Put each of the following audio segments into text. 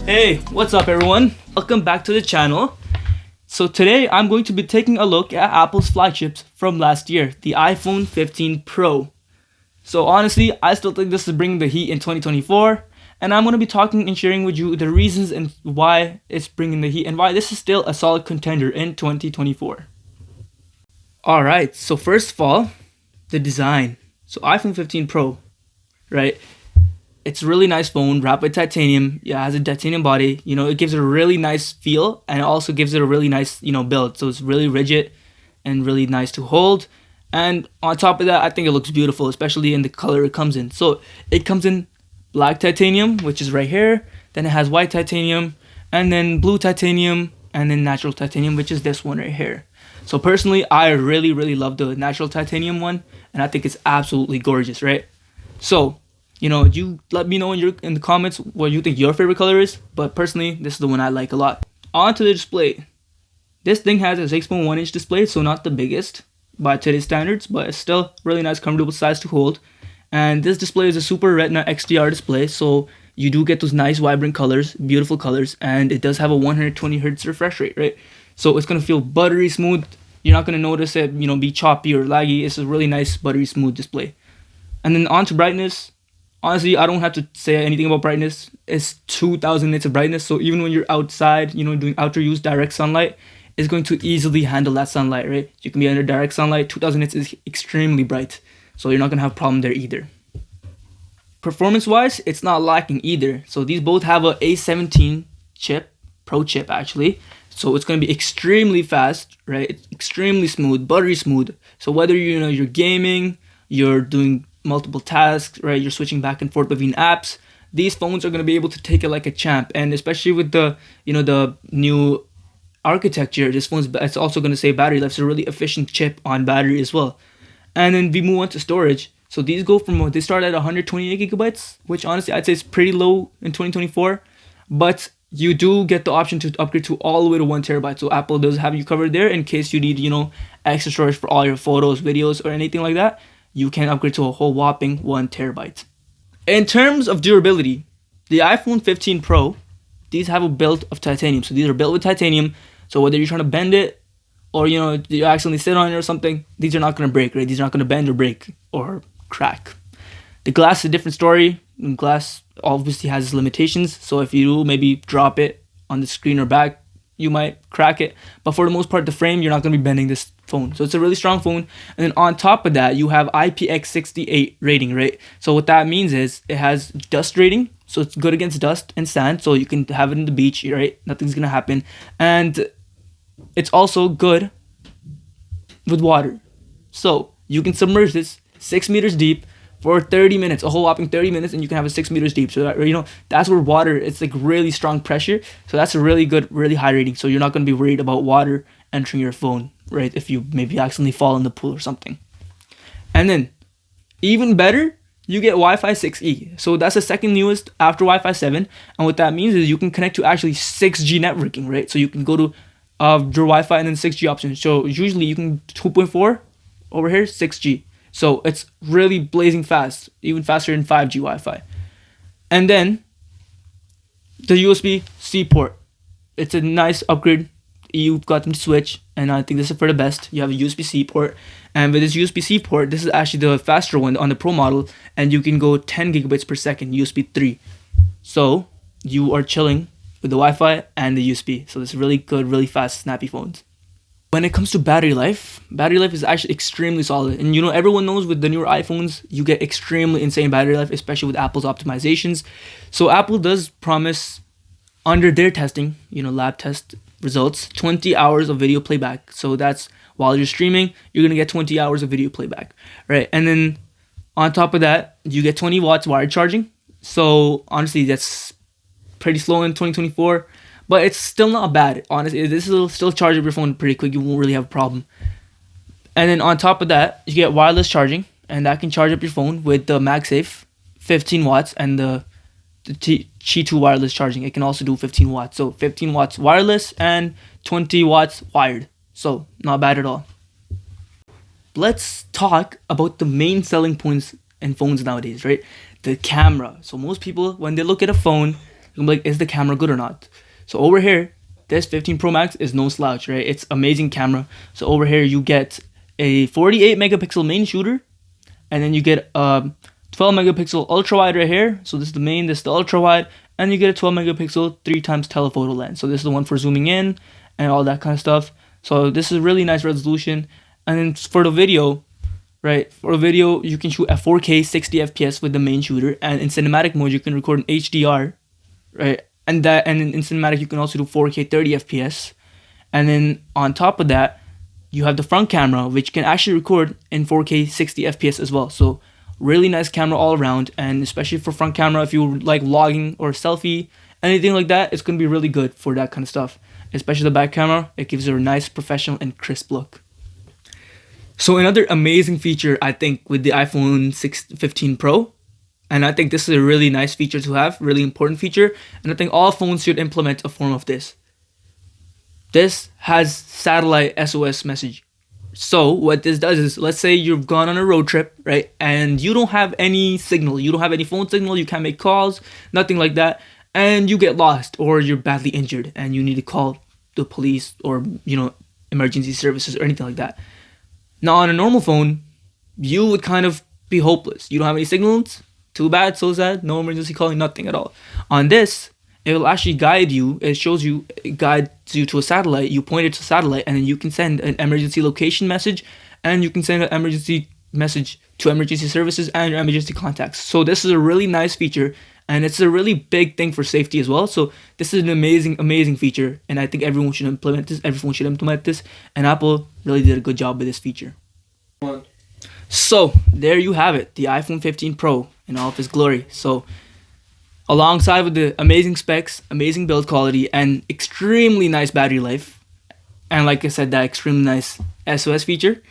Hey, what's up everyone? Welcome back to the channel. So today I'm going to be taking a look at Apple's flagships from last year, the iPhone 15 Pro. So honestly, I still think this is bringing the heat in 2024, and I'm going to be talking and sharing with you the reasons and why it's bringing the heat and why this is still a solid contender in 2024. Alright, so first of all, the design. So iPhone 15 Pro, right? It's a really nice phone, wrapped with titanium. Yeah, it has a titanium body. It gives it a really nice feel, and it also gives it a really nice, build. So it's really rigid and really nice to hold. And on top of that, I think it looks beautiful, especially in the color it comes in. So it comes in black titanium, which is right here. Then it has white titanium, and then blue titanium, and then natural titanium, which is this one right here. So personally, I really, really love the natural titanium one, and I think it's absolutely gorgeous, right? So, you let me know in the comments what you think your favorite color is, but personally, this is the one I like a lot. On to the display. This thing has a 6.1 inch display, so not the biggest by today's standards, but it's still really nice, comfortable size to hold. And this display is a Super Retina XDR display, so you do get those nice, vibrant colors, beautiful colors, and it does have a 120 Hz refresh rate, right? So it's gonna feel buttery smooth. You're not gonna notice it, be choppy or laggy. It's a really nice, buttery smooth display. And then on to brightness. Honestly, I don't have to say anything about brightness. It's 2000 nits of brightness, so even when you're outside, doing outdoor use, direct sunlight, it's going to easily handle that sunlight, right? You can be under direct sunlight. 2000 nits is extremely bright, so you're not gonna have a problem there either. Performance-wise, it's not lacking either. So these both have a A17 chip, Pro chip actually. So it's gonna be extremely fast, right? It's extremely smooth, buttery smooth. So whether you're gaming, you're doing multiple tasks, right? You're switching back and forth between apps. These phones are going to be able to take it like a champ, and especially with the the new architecture, this phone's it's also going to save battery life. It's a really efficient chip on battery as well. And then we move on to storage. So these go from they start at 128 gigabytes, which honestly I'd say is pretty low in 2024, but you do get the option to upgrade to all the way to 1 terabyte. So Apple does have you covered there in case you need extra storage for all your photos, videos, or anything like that. You can upgrade to a whole whopping 1 terabyte. In terms of durability, the iPhone 15 Pro, these have a build of titanium. So these are built with titanium. So whether you're trying to bend it or you accidentally sit on it or something, these are not going to break, right? These are not going to bend or break or crack. The glass is a different story. Glass obviously has its limitations. So if you maybe drop it on the screen or back, you might crack it, but for the most part, the frame, you're not going to be bending this phone. So it's a really strong phone. And then on top of that, you have IPX68 rating, right? So what that means is it has dust rating, so it's good against dust and sand, so you can have it in the beach, right? Nothing's going to happen. And it's also good with water. So you can submerge this 6 meters deep for 30 minutes, a whole whopping 30 minutes, and you can have it 6 meters deep. So that, that's where water, it's like really strong pressure. So that's a really good, really high rating. So you're not going to be worried about water entering your phone, right? If you maybe accidentally fall in the pool or something. And then, even better, you get Wi-Fi 6E. So that's the second newest after Wi-Fi 7. And what that means is you can connect to actually 6G networking, right? So you can go to your Wi-Fi and then 6G options. So usually you can 2.4 over here, 6G. So it's really blazing fast, even faster than 5G Wi-Fi. And then the USB-C port. It's a nice upgrade. You've got them to switch, and I think this is for the best. You have a USB-C port, and with this USB-C port, this is actually the faster one on the Pro model, and you can go 10 gigabits per second, USB 3. So you are chilling with the Wi-Fi and the USB. So it's really good, really fast, snappy phones. When it comes to battery life is actually extremely solid. And everyone knows with the newer iPhones, you get extremely insane battery life, especially with Apple's optimizations. So Apple does promise, under their testing, lab test results, 20 hours of video playback. So that's while you're streaming, you're going to get 20 hours of video playback, right? And then on top of that, you get 20 watts wired charging. So honestly, that's pretty slow in 2024. But it's still not bad, honestly. This will still charge up your phone pretty quick. You won't really have a problem. And then on top of that, you get wireless charging, and that can charge up your phone with the MagSafe 15 watts and the Qi 2 wireless charging. It can also do 15 watts. So 15 watts wireless and 20 watts wired. So not bad at all. Let's talk about the main selling points in phones nowadays, right? The camera. So most people, when they look at a phone, you're gonna be like, is the camera good or not? So over here, this 15 Pro Max is no slouch, right? It's amazing camera. So over here you get a 48 megapixel main shooter, and then you get a 12 megapixel ultra wide right here. So this is the main, this is the ultra wide, and you get a 12 megapixel 3x telephoto lens. So this is the one for zooming in and all that kind of stuff. So this is really nice resolution. And then for the video, right? For a video, you can shoot at 4K 60 FPS with the main shooter, and in cinematic mode you can record in HDR, right? And in cinematic you can also do 4K 30 FPS. And then on top of that, you have the front camera, which can actually record in 4K 60 FPS as well. So really nice camera all around, and especially for front camera, if you like vlogging or selfie, anything like that, it's gonna be really good for that kind of stuff. Especially the back camera, it gives you a nice professional and crisp look. So another amazing feature, I think, with the iPhone 15 Pro, and I think this is a really nice feature to have, really important feature, and I think all phones should implement a form of this. This has satellite SOS message. So what this does is, let's say you've gone on a road trip, right, and you don't have any signal, you don't have any phone signal, you can't make calls, nothing like that, and you get lost or you're badly injured and you need to call the police or, you know, emergency services or anything like that. Now on a normal phone, you would kind of be hopeless. You don't have any signals, too bad, so sad, no emergency calling, nothing at all. On this, it will actually guide you. It guides you to a satellite. You point it to satellite, and then you can send an emergency location message, and you can send an emergency message to emergency services and your emergency contacts. So this is a really nice feature, and it's a really big thing for safety as well. So this is an amazing feature, and I think everyone should implement this. Everyone should implement this, and Apple really did a good job with this feature. So there you have it, the iPhone 15 Pro in all of its glory. So alongside with the amazing specs, amazing build quality, and extremely nice battery life, and like I said, that extremely nice SOS feature,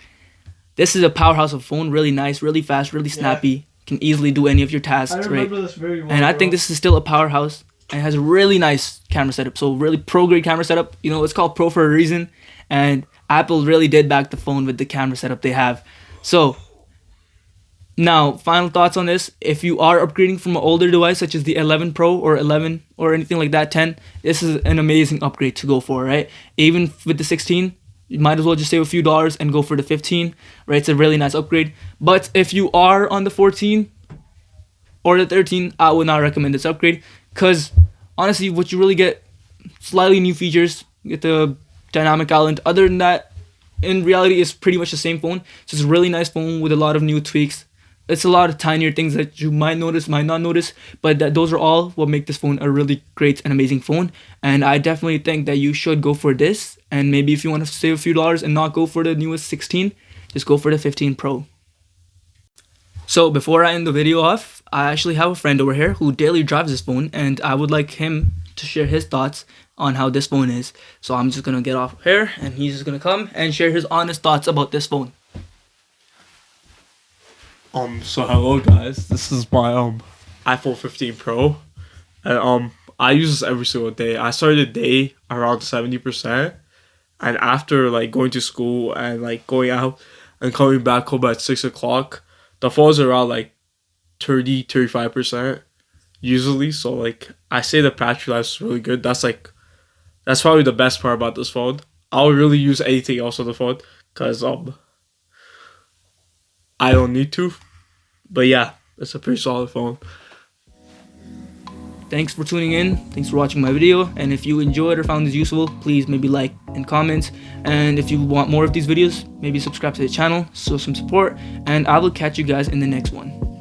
this is a powerhouse of a phone. Really nice, really fast, really snappy. Can easily do any of your tasks, I remember this very well, and I think this is still a powerhouse, and it has a really nice camera setup. So really pro grade camera setup. You know, it's called pro for a reason, and Apple really did back the phone with the camera setup they have. So now, final thoughts on this. If you are upgrading from an older device such as the 11 Pro or 11 or anything like that, 10, this is an amazing upgrade to go for, right? Even with the 16, you might as well just save a few dollars and go for the 15, right? It's a really nice upgrade. But if you are on the 14 or the 13, I would not recommend this upgrade, because honestly, what you really get, slightly new features, you get the dynamic island. Other than that, in reality, it's pretty much the same phone. So it's a really nice phone with a lot of new tweaks. It's a lot of tinier things that you might notice, might not notice, but those are all what make this phone a really great and amazing phone. And I definitely think that you should go for this. And maybe if you want to save a few dollars and not go for the newest 16, just go for the 15 Pro. So before I end the video off, I actually have a friend over here who daily drives this phone, and I would like him to share his thoughts on how this phone is. So I'm just going to get off here, and he's just going to come and share his honest thoughts about this phone. So hello guys, this is my iPhone 15 Pro, and I use this every single day. I started the day around 70%, and after like going to school and like going out and coming back home at 6 o'clock, the phone's around like 30-35% usually. So like I say the battery life is really good. That's probably the best part about this phone. I'll really use anything else on the phone because I don't need to. But yeah, it's a pretty solid phone. Thanks for tuning in. Thanks for watching my video. And if you enjoyed or found this useful, please maybe like and comment. And if you want more of these videos, maybe subscribe to the channel, show some support. And I will catch you guys in the next one.